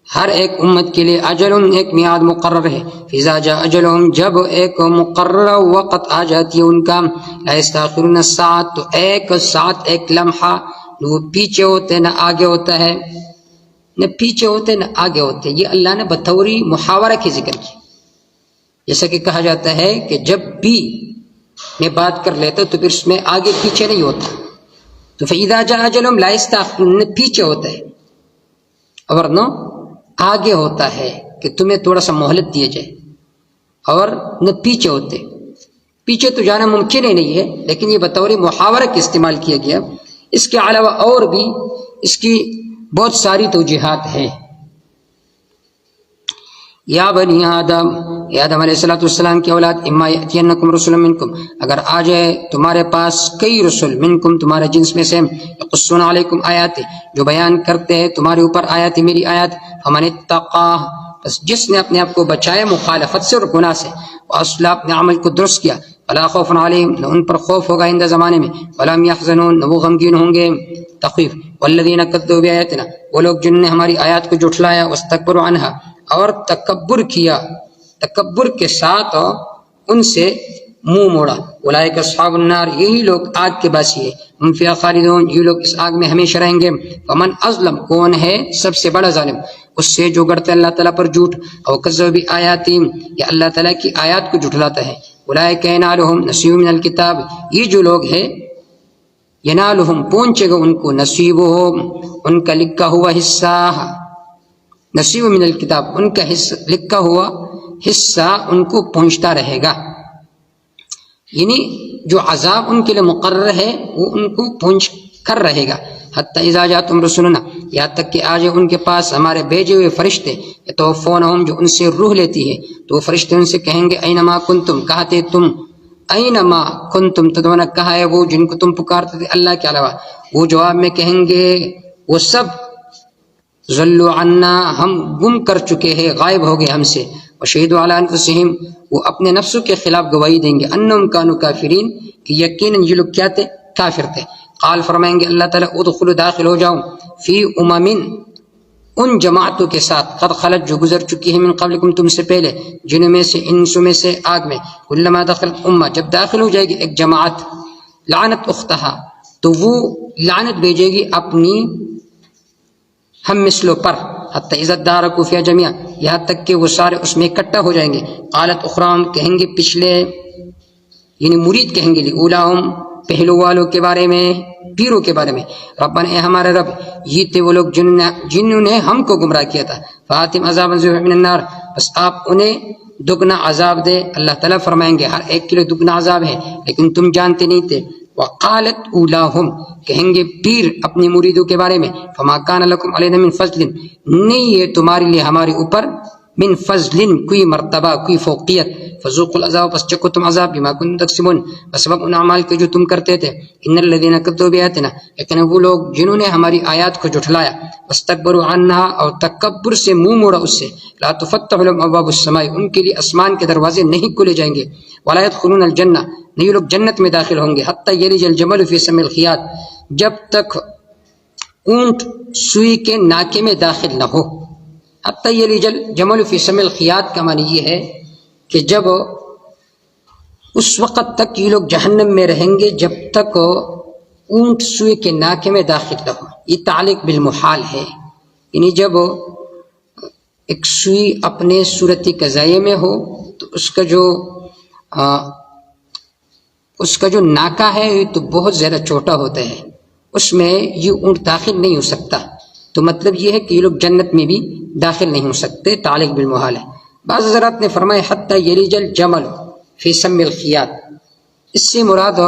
ہر ایک امت کے لیے اجل ایک میعاد مقرر ہے. فِإِذَا جَاءَ أَجَلُهُمْ جب ایک مقرر وقت آ جاتی ہے ان کا لَا يَسْتَأْخِرُونَ السَّاعَةَ تو ایک ساتھ ایک لمحہ وہ پیچھے ہوتے نہ آگے ہوتا ہے نہ پیچھے ہوتے نہ آگے ہوتے. یہ اللہ نے بطوری محاورہ کی ذکر کی. جیسا کہ کہا جاتا ہے کہ جب بھی میں بات کر لیتا تو پھر اس میں آگے پیچھے نہیں ہوتا. تو فَإِذَا جَاءَ أَجَلُهُمْ لَا يَسْتَأْخِرُونَ پیچھے ہوتا ہے اور نہ آگے ہوتا ہے کہ تمہیں تھوڑا سا مہلت دیا جائے. اور نہ پیچھے ہوتے. پیچھے تو جانا ممکن ہی نہیں ہے لیکن یہ بطور محاورہ کے استعمال کیا گیا. اس کے علاوہ اور بھی اس کی بہت ساری توجیحات ہیں. یا بنی آدم یا آدم علیہ السلام کی اولاد اما یاتینکم رسول منکم اگر آ جائے تمہارے پاس کئی رسول منکم تمہارے جنس میں سے یقصون علیکم آیات جو بیان کرتے ہیں تمہارے اوپر آیات میری آیات فمن اتقا بس جس نے اپنے آپ کو بچایا مخالفت سے اور گناہ سے واصلح اپنے عمل کو درست کیا فلا خوف علیہم نہ ان پر خوف ہوگا آئندہ زمانے میں ولا هم يحزنون نہ وہ غمگین ہوں گے. تخویف والذین کذبوا بآیاتنا وہ لوگ جن نے ہماری آیات کو جھٹلایا واستکبروا عنها اور تکبر کیا تکبر کے ساتھ ان سے منہ موڑا. اولئک اصحاب النار یہی لوگ آگ کے باسی ہے. ہم فیہا خالدون یہ لوگ اس آگ میں ہمیشہ رہیں گے. فمن اظلم کون ہے سب سے بڑا ظالم اس سے جو گڑتا ہے اللہ تعالیٰ پر جھوٹ او کذب بآیاتی یا اللہ تعالیٰ کی آیات کو جھٹلاتا ہے. اولئک ینالہم نصیب من الکتاب یہ جو لوگ ہیں ینالہم پہنچے گا ان کو نصیبہم ان کا لکھا ہوا حصہ نصیب من الکتاب ان کا حصہ لکھا ہوا حصہ ان کو پہنچتا رہے گا. یعنی جو عذاب ان کے لیے مقرر ہے وہ ان کو پہنچ کر رہے گا. حتی اذا جاءتم رسلنا یہاں تک کہ آج ان کے پاس ہمارے بھیجے ہوئے فرشتے یتوفونہم جو ان سے روح لیتی ہے تو وہ فرشتے ان سے کہیں گے اینما کنتم کہاں تھے تم اینما کنتم تدعون، کہا ہے وہ جن کو تم پکارتے تھے اللہ کے علاوہ. وہ جواب میں کہیں گے وہ سب ضلوا عنا، ہم گم کر چکے ہیں، غائب ہو گئے ہم سے. وشہدوا علی انفسہم، وہ اپنے نفسوں کے خلاف گواہی دیں گے، انہم کانوا کافرین، کہ یقیناً یہ لوگ کیا تھے؟ کافر تھے. قال فرمائیں گے اللہ تعالیٰ ادخلوا، داخل ہو جاؤ، فی امم، ان جماعتوں کے ساتھ، قد خلت، جو گزر چکی ہے، من قبلکم، تم سے پہلے، جنوں میں سے، انسوں میں سے، آگ میں. کلما دخلت امہ، جب داخل ہو جائے گی ایک جماعت، لعنت اختہا، تو وہ لعنت بھیجے گی اپنی ہم مثلوں پر، حتی اذا ادارکوا فیہا جمیعا، یہاں تک کہ وہ سارے اس میں اکٹھا ہو جائیں گے. قالت اخراہم، کہیں گے پچھلے، یعنی مرید کہیں گے اولاہم، پہلو والوں کے بارے میں، پیروں کے بارے میں، ربنا، اے ہمارے رب، یہ تھے وہ لوگ جنہوں نے ہم کو گمراہ کیا تھا. فآتہم عذابا ضعفا من النار، بس آپ انہیں دگنا عذاب دے. اللہ تعالیٰ فرمائیں گے ہر ایک کے لیے دگنا عذاب ہے، لیکن تم جانتے نہیں تھے. وقالت اولاہم، کہیں گے پیر اپنے مریدوں کے بارے میں، فما کان لکم علینا من فضل، نہیں ہے تمہارے لیے ہمارے اوپر، من فضل، کوئی مرتبہ، کوئی فوقیت. فذوقوا العذاب، بس چکو تم عذاب، بما کنتم تکسبون، بسبب ان اعمال کے جو تم کرتے تھے. ان الذین کذبوا بآیاتنا، لیکن وہ لوگ جنہوں نے ہماری آیات کو جھٹلایا، واستکبروا عنہا، اور تکبر سے منہ موڑا اس سے، لا تفتح لهم ابواب السماء، ان کے لیے آسمان کے دروازے نہیں کھولے جائیں گے. ولا يدخلون الجنہ، نہیں یہ لوگ جنت میں داخل ہوں گے. حتی یلج الجمل فی سم الخیاط، جب تک اونٹ سوئی کے ناکے میں داخل نہ ہو. حتی یلج الجمل فی سم الخیاط کا معنی یہ ہے کہ جب اس وقت تک یہ لوگ جہنم میں رہیں گے جب تک اونٹ سوئی کے ناکے میں داخل نہ ہو. یہ تعلق بالمحال ہے، یعنی جب ایک سوئی اپنے صورتی قضائے میں ہو تو اس کا جو ناکا ہے یہ تو بہت زیادہ چھوٹا ہوتا ہے، اس میں یہ اونٹ داخل نہیں ہو سکتا. تو مطلب یہ ہے کہ یہ لوگ جنت میں بھی داخل نہیں ہو سکتے، تعلق بالمحال ہے. بعض حضرات نے فرمایا حتی یلج الجمل فی سم الخیاط، اس سے مراد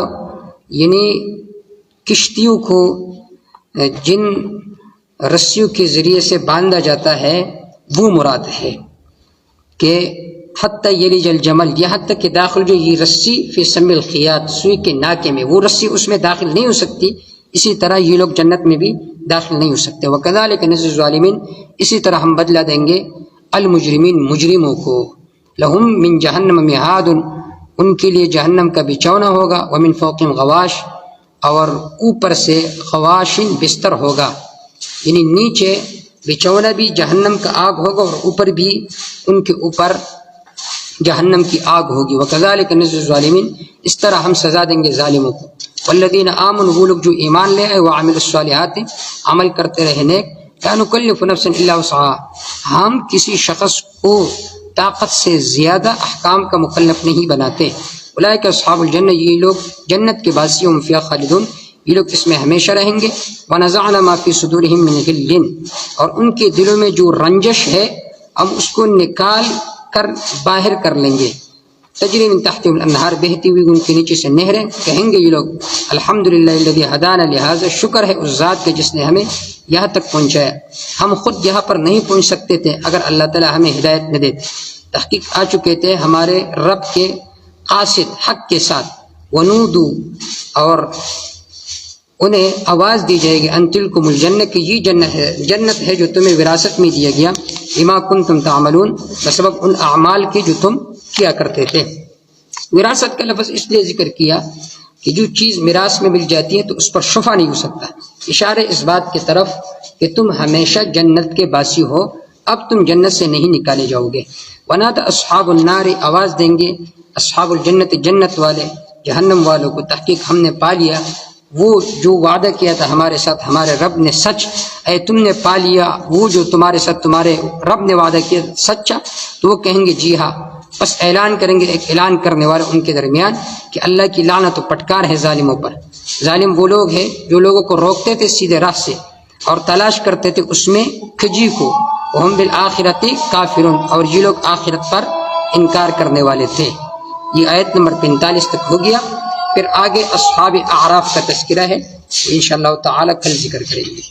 یعنی کشتیوں کو جن رسیوں کے ذریعے سے باندھا جاتا ہے وہ مراد ہے کہ حتی یلج الجمل، یہاں تک کہ داخل جو یہ رسی فی سم الخیاط، سوئی کے ناکے میں، وہ رسی اس میں داخل نہیں ہو سکتی، اسی طرح یہ لوگ جنت میں بھی داخل نہیں ہو سکتے. وکذالک نجزی الظالمین، اسی طرح ہم بدلہ دیں گے المجرمین، مجرموں کو. لہم من جہنم مہاد، ان کے لیے جہنم کا بچھونا ہوگا. ومن فوقہم غواش، اور اوپر سے غواشن، بستر ہوگا، یعنی نیچے بچھونا بھی جہنم کا آگ ہوگا اور اوپر بھی ان کے اوپر جہنم کی آگ ہوگی. وکذالک نجزی الظالمین، اس طرح ہم سزا دیں گے ظالموں کو. والذین آمنوا، وہ لوگ جو ایمان لے آئے، وعملوا الصالحات، عمل کرتے رہے نیک. لا نکلف نفسا الا وسعها، ہم کسی شخص کو طاقت سے زیادہ احکام کا مکلف نہیں بناتے. اولئک اصحاب الجنہ، یہ لوگ جنت کے باسی، ہم فیہا خالدون، یہ لوگ اس میں ہمیشہ رہیں گے. ونزعنا ما فی صدورہم من غل، اور ان کے دلوں میں جو رنجش ہے ہم اس کو نکال کر باہر کر لیں گے. تجری من تحتہم الانہار، بہتی ہوئی ان کے نیچے سے نہریں. کہیں گے یہ لوگ الحمدللہ الذی ہدانا لہذا، شکر ہے اس ذات کے جس نے ہمیں یہاں تک پہنچایا، ہم خود یہاں پر نہیں پہنچ سکتے تھے اگر اللہ تعالی ہمیں ہدایت نہ دیتے. تحقیق آ چکے تھے ہمارے رب کے قاصد حق کے ساتھ. ونودو، اور انہیں آواز دی جائے گی، ان تلکم الجنہ، کہ یہ جنت ہے جو تمہیں وراثت میں دیا گیا، بما کنتم تعملون، بسبب ان اعمال کے جو تم کیا کرتے تھے. وراثت کا لفظ اس لیے ذکر کیا کہ جو چیز میراث میں مل جاتی ہے تو اس پر شفا نہیں ہو سکتا. اشارے اس بات کی طرف کہ تم ہمیشہ جنت کے باسی ہو، اب تم جنت سے نہیں نکالے جاؤ گے. ونادى اصحاب النار، آواز دیں گے اصحاب الجنت، جنت والے جہنم والوں کو، تحقیق ہم نے پا لیا وہ جو وعدہ کیا تھا ہمارے ساتھ ہمارے رب نے، سچ اے تم نے پا لیا وہ جو تمہارے ساتھ تمہارے رب نے وعدہ کیا سچا. تو وہ کہیں گے جی ہاں. بس اعلان کریں گے، ایک اعلان کرنے والے ان کے درمیان، کہ اللہ کی لعنت و پٹکار ہے ظالموں پر. ظالم وہ لوگ ہیں جو لوگوں کو روکتے تھے سیدھے راہ سے اور تلاش کرتے تھے اس میں کھجی کو. وہم بالآخرۃ کافرون، اور یہ لوگ آخرت پر انکار کرنے والے تھے. یہ آیت نمبر 45 تک ہو گیا. پھر آگے اصحاب اعراف کا تذکرہ ہے، انشاءاللہ تعالی کل ذکر کریں گے.